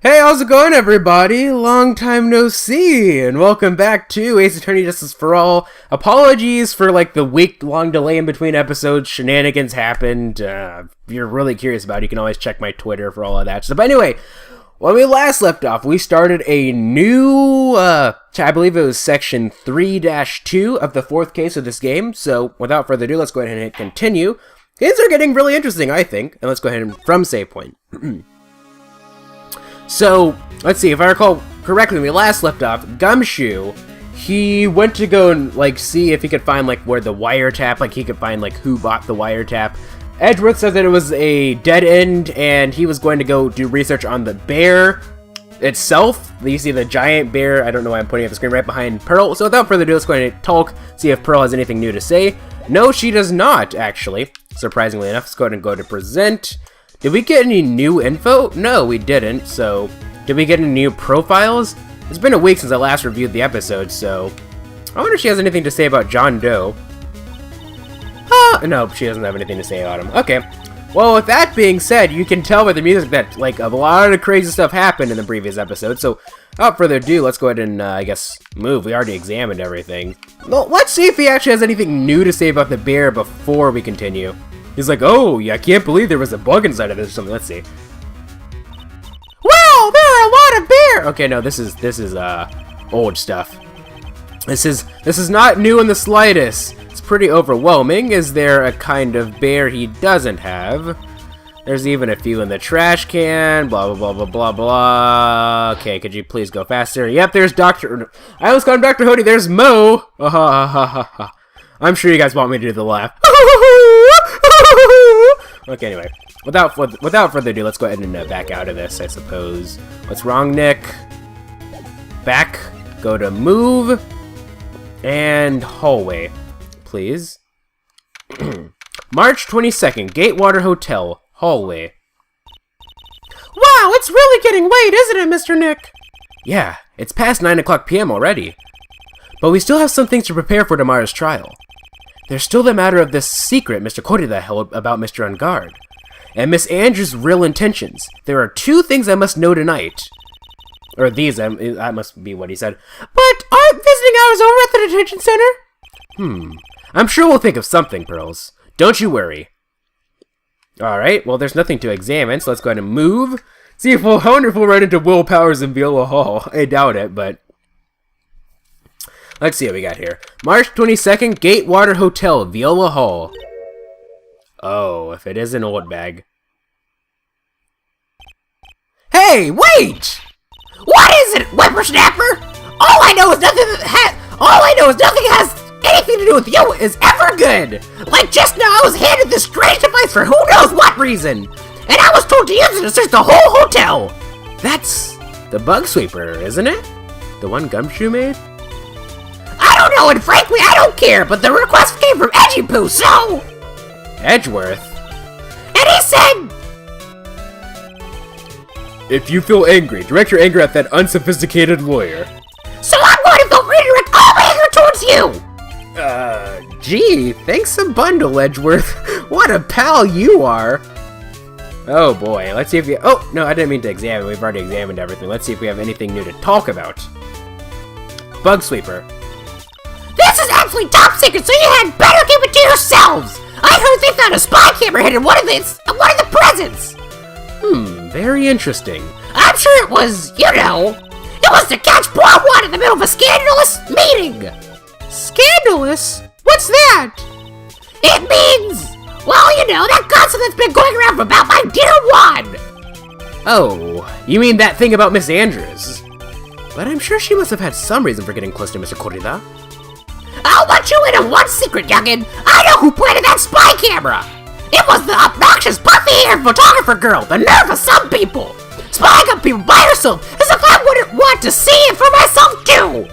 Hey, how's it going, everybody? Long time no see, and welcome back to Ace Attorney Justice for All. Apologies for, the week-long delay in between episodes. Shenanigans happened. If you're really curious about it, you can always check my Twitter for all of that stuff. But anyway, when we last left off, we started a new, I believe it was section 3-2 of the fourth case of this game. So, without further ado, let's go ahead and hit continue. Things are getting really interesting, I think. And let's go ahead and from save point. So, let's see, if I recall correctly, when we last left off, Gumshoe, he went to go and, see if he could find, where the wiretap, he could find, who bought the wiretap. Edgeworth said that it was a dead end, and he was going to go do research on the bear itself. You see the giant bear, I don't know why I'm putting up the screen, right behind Pearl. So without further ado, let's go ahead and talk, see if Pearl has anything new to say. No, she does not, actually, surprisingly enough. Let's go ahead and go to present. Did we get any new info? No, we didn't. So, did we get any new profiles? It's been a week since I last reviewed the episode, so I wonder if she has anything to say about John Doe. No, she doesn't have anything to say about him. Okay. Well, with that being said, you can tell by the music that, a lot of crazy stuff happened in the previous episode. So, without further ado, let's go ahead and, I guess, move. We already examined everything. Well, let's see if he actually has anything new to say about the bear before we continue. He's like, oh, yeah, I can't believe there was a bug inside of this or something. Let's see. Wow, there are a lot of bears! Okay, no, this is old stuff. This is not new in the slightest. It's pretty overwhelming. Is there a kind of bear he doesn't have? There's even a few in the trash can. Blah, blah, blah, blah, blah, blah. Okay, could you please go faster? Yep, there's Dr. I almost called him Dr. Hody. There's Mo. I'm sure you guys want me to do the laugh. Okay, anyway, without further ado, let's go ahead and back out of this, I suppose. What's wrong, Nick? Back, go to move, and hallway, please. March 22nd, Gatewater Hotel, hallway. Wow, it's really getting late, isn't it, Mr. Nick? Yeah, it's past 9 p.m. already. But we still have some things to prepare for tomorrow's trial. There's still the matter of this secret Mr. Korida held about Mr. Engarde, and Miss Andrews' real intentions. There are two things I must know tonight. Or these, that must be what he said. But aren't visiting hours over at the detention center? I'm sure we'll think of something, Pearls. Don't you worry. Alright, well there's nothing to examine, so let's go ahead and move. See if I wonder if we'll run into Will Powers in Viola Hall. I doubt it, but let's see what we got here. March 22nd, Gatewater Hotel, Viola Hall. Oh, if it is an old bag. Hey, wait! What is it, whippersnapper? All I know is nothing has anything to do with you is ever good. Like just now, I was handed this strange device for who knows what reason, and I was told to use it to search the whole hotel. That's the bug sweeper, isn't it? The one Gumshoe made? I don't know, and frankly, I don't care, but the request came from Edgy Poo, so Edgeworth? And he said, if you feel angry, direct your anger at that unsophisticated lawyer. So I'm going to go redirect all my anger towards you! Gee, thanks a bundle, Edgeworth. What a pal you are! Oh boy, let's see if we... Oh, no, I didn't mean to examine. We've already examined everything. Let's see if we have anything new to talk about. Bug Sweeper. This is absolutely top secret, so you had better keep it to yourselves! I heard they found a spy camera hidden in one of the presents! Very interesting. I'm sure it was, it was to catch poor one in the middle of a scandalous meeting! Scandalous? What's that? It means, well, that gossip that's been going around about my dear Juan! Oh, you mean that thing about Miss Andrews? But I'm sure she must have had some reason for getting close to Mr. Korida. I'll let you in on one secret, youngin'. I know who planted that spy camera! It was the obnoxious, puffy-haired photographer girl, the nerve of some people! Spying on people by herself, as if I wouldn't want to see it for myself, too!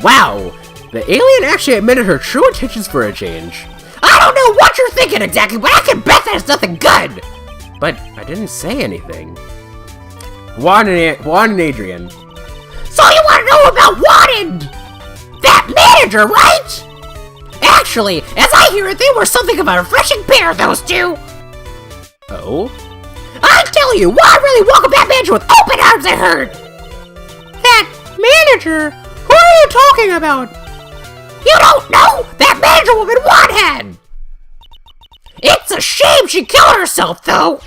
Wow, the alien actually admitted her true intentions for a change. I don't know what you're thinking exactly, but I can bet that it's nothing good! But I didn't say anything. Juan and Adrian. So you want to know about Juan and that manager, right? Actually, as I hear it, they were something of a refreshing pair, those two. Oh? I tell you, why really welcome that manager with open arms, I heard? That manager? Who are you talking about? You don't know? That manager woman One-Head! It's a shame she killed herself, though!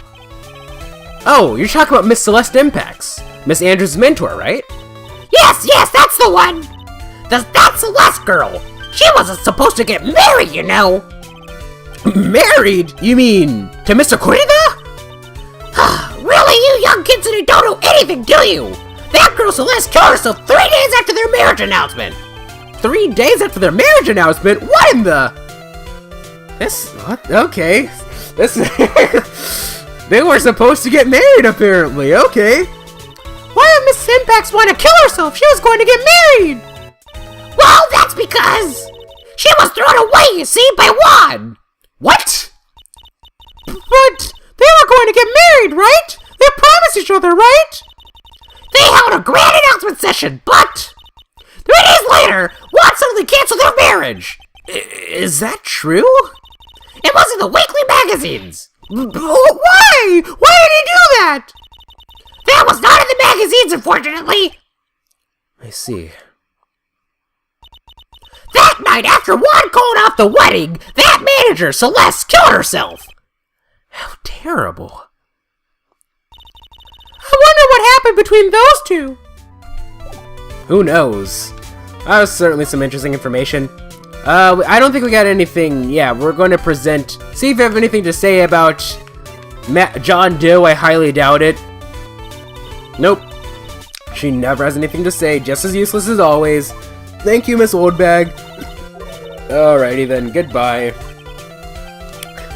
Oh, you're talking about Miss Celeste Impacts. Miss Andrews' mentor, right? Yes, that's the one! That Celeste girl! She wasn't supposed to get married, you know! Married? You mean to Mr. Kurita? Really, you young kids that don't know anything, do you? That girl Celeste killed herself 3 days after their marriage announcement! 3 days after their marriage announcement? What in the... What? Okay. They were supposed to get married, apparently. Okay. Why did Miss Impacts want to kill herself? She was going to get married! Well, that's because she was thrown away, you see, by Juan! What? But they were going to get married, right? They promised each other, right? They held a grand announcement session, but 3 days later, Juan suddenly canceled their marriage! Is that true? It was in the weekly magazines! Why? Why did he do that? That was not in the magazines, unfortunately! I see. That night, after Juan called off the wedding, that manager, Celeste, killed herself! How terrible. I wonder what happened between those two. Who knows? That was certainly some interesting information. I don't think we got anything. Yeah, we're going to present. See if you have anything to say about John Doe. I highly doubt it. Nope. She never has anything to say. Just as useless as always. Thank you, Miss Oldbag. Alrighty then. Goodbye.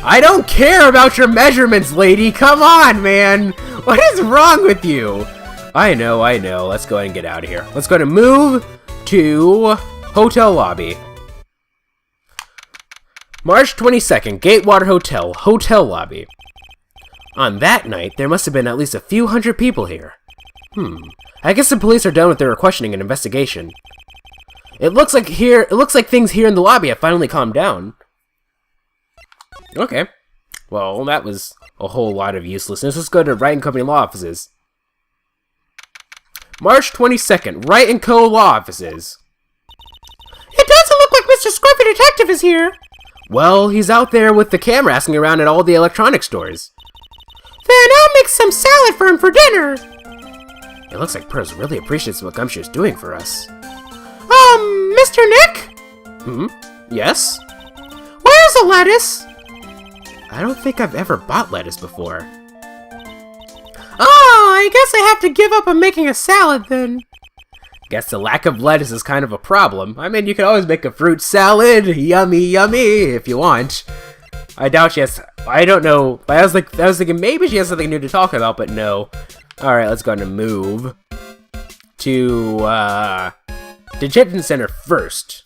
I don't care about your measurements, lady. Come on, man. What is wrong with you? I know. Let's go ahead and get out of here. Let's go to move to hotel lobby. March 22nd, Gatewater Hotel, hotel lobby. On that night, there must have been at least a few hundred people here. I guess the police are done with their questioning and investigation. It looks like things here in the lobby have finally calmed down. Okay. Well, that was a whole lot of uselessness. Let's go to Wright & Company law offices. March 22nd, Wright & Co. law offices. It doesn't look like Mr. Scruffy Detective is here. Well, he's out there with the camera asking around at all the electronic stores. Then I'll make some salad for him for dinner. It looks like Purse really appreciates what Gumshoe's doing for us. Mr. Nick? Yes? Where's the lettuce? I don't think I've ever bought lettuce before. Oh, I guess I have to give up on making a salad then. Guess the lack of lettuce is kind of a problem. I mean, you can always make a fruit salad. Yummy, yummy, if you want. I doubt she has... I don't know. I was thinking maybe she has something new to talk about, but no. Alright, let's go ahead and move to, Detention Center first.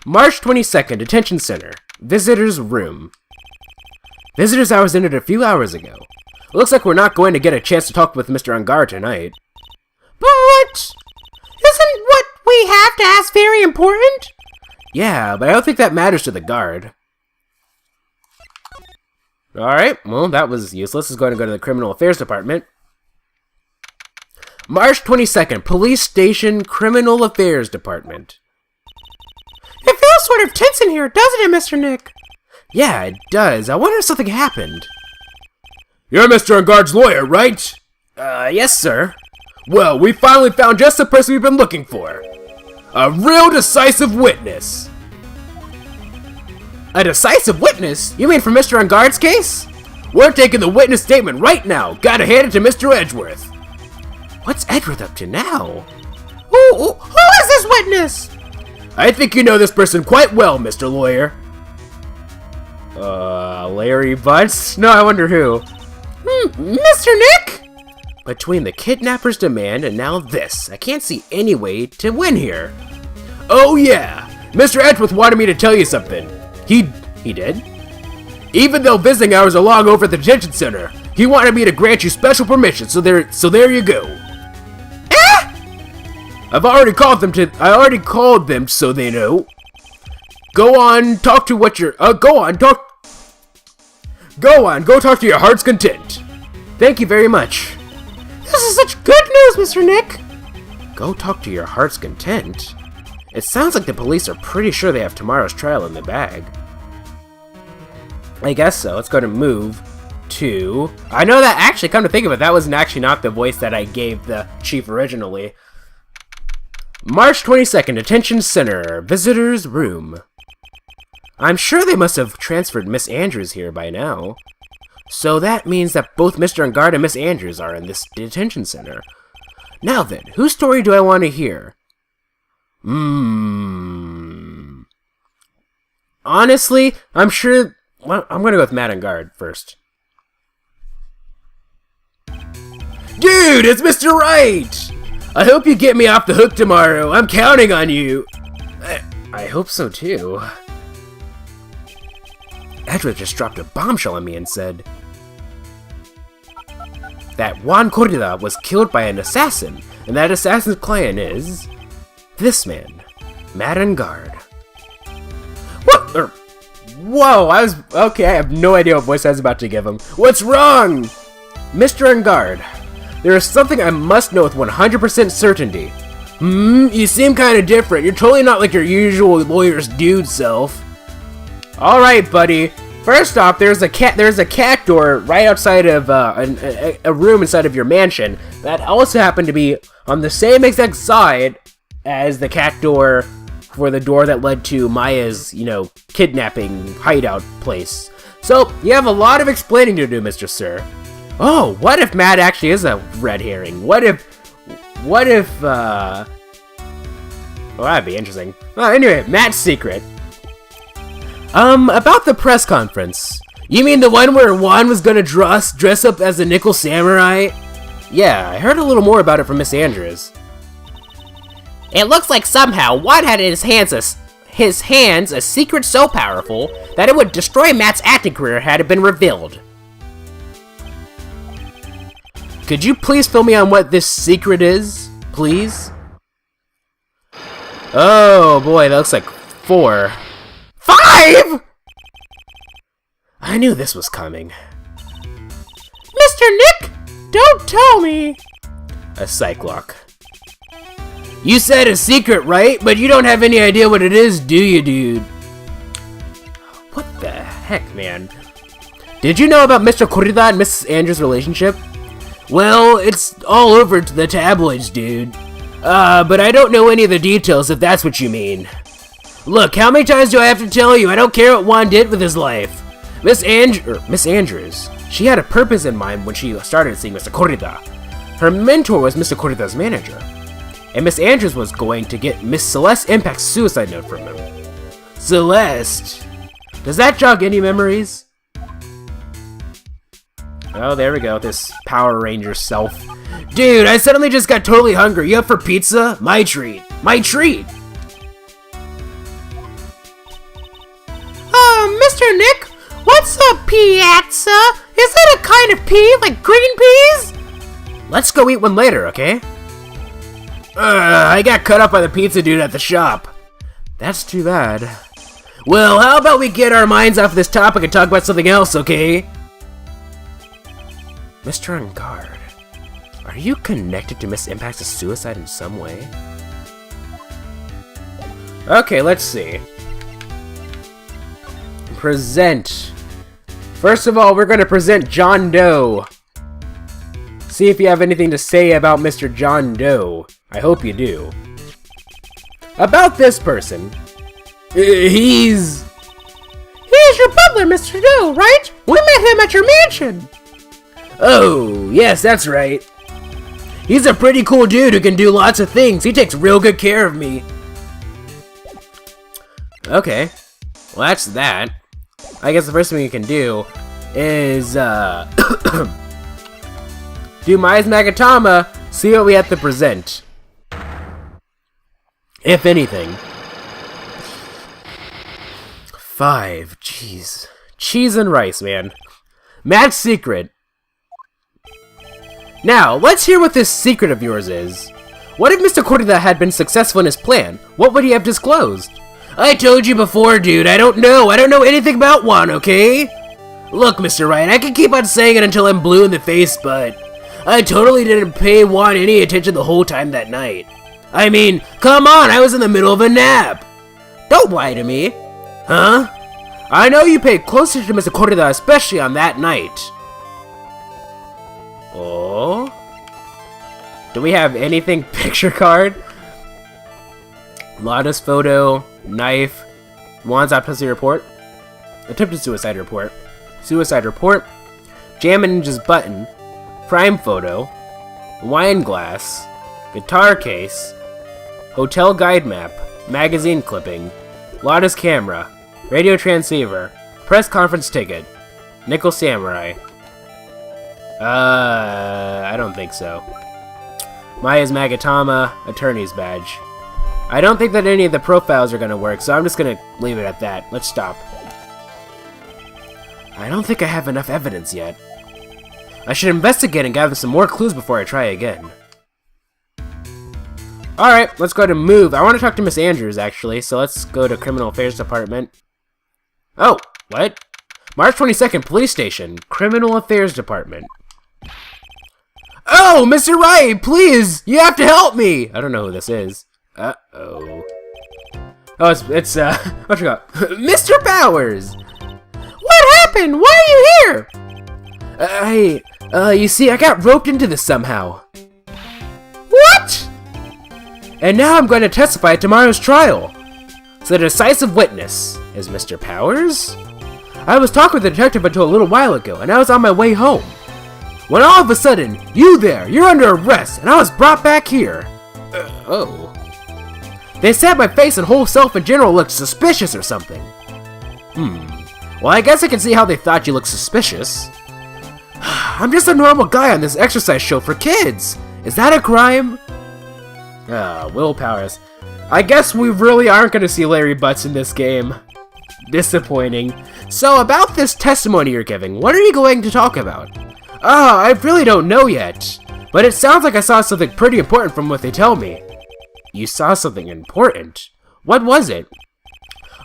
March 22nd, Detention Center. Visitor's room. Visitor's hours ended a few hours ago. Looks like we're not going to get a chance to talk with Mr. Engarde tonight. But isn't what we have to ask very important? Yeah, but I don't think that matters to the guard. Alright, well, that was useless. Let's go to the Criminal Affairs Department. March 22nd, Police Station Criminal Affairs Department. It feels sort of tense in here, doesn't it, Mr. Nick? Yeah, it does. I wonder if something happened. You're Mr. Engarde's lawyer, right? Yes, sir. Well, we finally found just the person we've been looking for. A real decisive witness. A decisive witness? You mean for Mr. Engarde's case? We're taking the witness statement right now. Gotta hand it to Mr. Edgeworth. What's Edgeworth up to now? Who is this witness? I think you know this person quite well, Mr. Lawyer. Larry Butts? No, I wonder who. Mr. Nick? Between the kidnapper's demand and now this, I can't see any way to win here. Oh yeah, Mr. Edgeworth wanted me to tell you something. He did? Even though visiting hours are long over at the detention center, he wanted me to grant you special permission, so there you go. I already called them so they know. Go on, go talk to your heart's content. Thank you very much. This is such good news, Mr. Nick! Go talk to your heart's content? It sounds like the police are pretty sure they have tomorrow's trial in the bag. I guess so. Let's go to move to... I know that, actually, come to think of it, that was actually not the voice that I gave the chief originally. March 22nd, Detention Center, Visitor's Room. I'm sure they must have transferred Miss Andrews here by now. So that means that both Mr. Engarde and Miss Andrews are in this detention center. Now then, whose story do I want to hear? Honestly, I'm sure... Well, I'm gonna go with Madden Guard first. Dude, it's Mr. Wright! I hope you get me off the hook tomorrow. I'm counting on you. I hope so too. Edward just dropped a bombshell on me and said that Juan Corrida was killed by an assassin, and that assassin's client is this man, Madden Guard. What? Whoa, okay, I have no idea what voice I was about to give him. What's wrong? Mr. Engarde, there is something I must know with 100% certainty. You seem kind of different. You're totally not like your usual lawyer's dude self. Alright, buddy. First off, there's a cat door right outside of a room inside of your mansion that also happened to be on the same exact side as the cat door for the door that led to Maya's, kidnapping hideout place. So, you have a lot of explaining to do, Mr. Sir. Oh, what if Matt actually is a red herring? What if, well, that'd be interesting. Well, anyway, Matt's secret. About the press conference. You mean the one where Juan was gonna dress up as a nickel samurai? Yeah, I heard a little more about it from Miss Andrews. It looks like somehow Juan had in his hands a secret so powerful that it would destroy Matt's acting career had it been revealed. Could you please fill me on what this secret is, please? Oh boy, that looks like 4. 5?! I knew this was coming. Mr. Nick, don't tell me! A Cyclock. You said a secret, right? But you don't have any idea what it is, do you, dude? What the heck, man? Did you know about Mr. Corrida and Mrs. Andrews' relationship? Well, it's all over to the tabloids, dude. But I don't know any of the details if that's what you mean. Look, how many times do I have to tell you? I don't care what Juan did with his life. Miss Andrews, she had a purpose in mind when she started seeing Mr. Corrida. Her mentor was Mr. Corrida's manager. And Miss Andrews was going to get Miss Celeste Impact's suicide note from him. Celeste! Does that jog any memories? Oh, there we go, this Power Ranger self. Dude, I suddenly just got totally hungry. You up for pizza? My treat. My treat! Mr. Nick, what's a piazza? Is that a kind of pea, like green peas? Let's go eat one later, okay? I got cut up by the pizza dude at the shop. That's too bad. Well, how about we get our minds off this topic and talk about something else, okay? Mr. Engarde, are you connected to Miss Impact's suicide in some way? Okay, let's see. Present. First of all, we're going to present John Doe. See if you have anything to say about Mr. John Doe. I hope you do. About this person. He's your butler, Mr. Doe, right? We met him at your mansion. Oh, yes, that's right. He's a pretty cool dude who can do lots of things. He takes real good care of me. Okay. Well, that's that. I guess the first thing we can do is, do Maya's Magatama, see what we have to present. If anything. 5, jeez. Cheese and rice, man. Matt's secret. Now, let's hear what this secret of yours is. What if Mr. Corrida had been successful in his plan? What would he have disclosed? I told you before, dude, I don't know anything about Juan, okay? Look, Mr. Wright, I can keep on saying it until I'm blue in the face, but I totally didn't want any attention the whole time that night. I mean, come on, I was in the middle of a nap. Don't lie to me. Huh? I know you paid close attention to Mr. Corda, especially on that night. Oh? Do we have anything? Picture card? Lada's photo, knife, Juan's autopsy report, attempted suicide report, Jammin' Ninja's button, prime photo, wine glass, guitar case, hotel guide map, magazine clipping, Lada's camera, radio transceiver, press conference ticket, nickel samurai. I don't think so. Maya's Magatama, attorney's badge. I don't think that any of the profiles are gonna work, so I'm just gonna leave it at that. Let's stop. I don't think I have enough evidence yet. I should investigate and gather some more clues before I try again. Alright, let's go ahead and move. I want to talk to Miss Andrews, actually, so let's go to Criminal Affairs Department. Oh, what? March 22nd, Police Station, Criminal Affairs Department. Oh, Mr. Wright, please! You have to help me! I don't know who this is. Uh-oh. Oh, it's what you got? Mr. Powers! What happened? Why are you here? You see, I got roped into this somehow. What? And now I'm going to testify at tomorrow's trial. So the decisive witness is Mr. Powers? I was talking with the detective until a little while ago, and I was on my way home. When all of a sudden, you're under arrest, and I was brought back here. Oh. They said my face and whole self in general looked suspicious or something. Well, I guess I can see how they thought you looked suspicious. I'm just a normal guy on this exercise show for kids. Is that a crime? Will Powers. I guess we really aren't going to see Larry Butts in this game. Disappointing. So, about this testimony you're giving, what are you going to talk about? I really don't know yet. But it sounds like I saw something pretty important from what they tell me. You saw something important? What was it?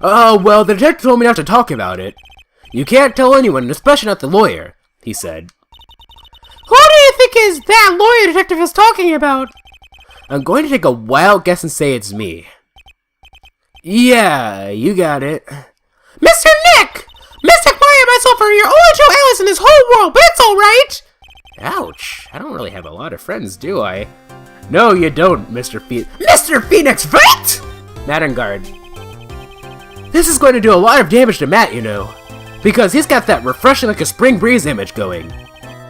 Well, the detective told me not to talk about it. You can't tell anyone, especially not the lawyer, he said. Who do you think is that lawyer detective is talking about? I'm going to take a wild guess and say it's me. Yeah, you got it. Mr. Nick! Mr. Quiet myself are your only two allies in this whole world, but it's alright! Ouch, I don't really have a lot of friends, do I? No, you don't, Mr. Phoenix Wright! Madden Guard. This is going to do a lot of damage to Matt, you know. Because he's got that refreshing like a spring breeze image going.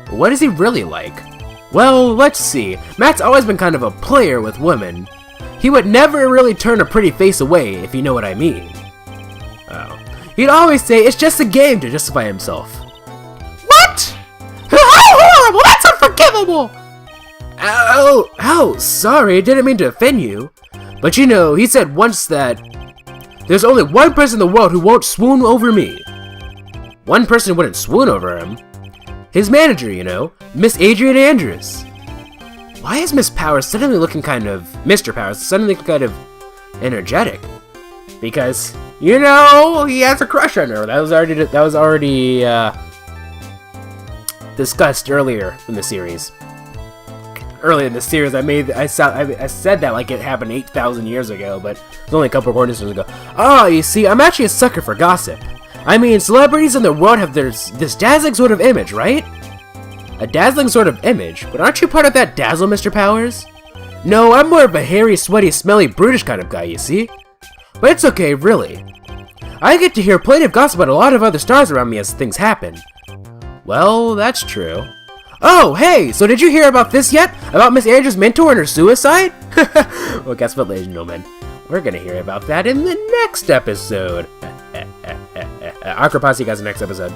What is he really like? Well, let's see. Matt's always been kind of a player with women. He would never really turn a pretty face away, if you know what I mean. Oh. He'd always say it's just a game to justify himself. What? How horrible! That's unforgivable! Ow, sorry, I didn't mean to offend you. But you know, he said once that there's only one person in the world who won't swoon over me. One person wouldn't swoon over him. His manager, you know, Miss Adrian Andrews. Why is Mr. Powers suddenly looking kind of energetic? Because, you know, he has a crush on her. That was already discussed earlier in the series. Early in the series, I said that like it happened 8,000 years ago, but it was only a couple of quarters ago. Oh, you see, I'm actually a sucker for gossip. I mean, celebrities in the world have this dazzling sort of image, right? A dazzling sort of image? But aren't you part of that dazzle, Mr. Powers? No, I'm more of a hairy, sweaty, smelly, brutish kind of guy, you see? But it's okay, really. I get to hear plenty of gossip about a lot of other stars around me as things happen. Well, that's true. Oh, hey, so did you hear about this yet? About Miss Andrews' mentor and her suicide? Well, guess what, ladies and gentlemen? We're gonna hear about that in the next episode. I'll see you guys in the next episode.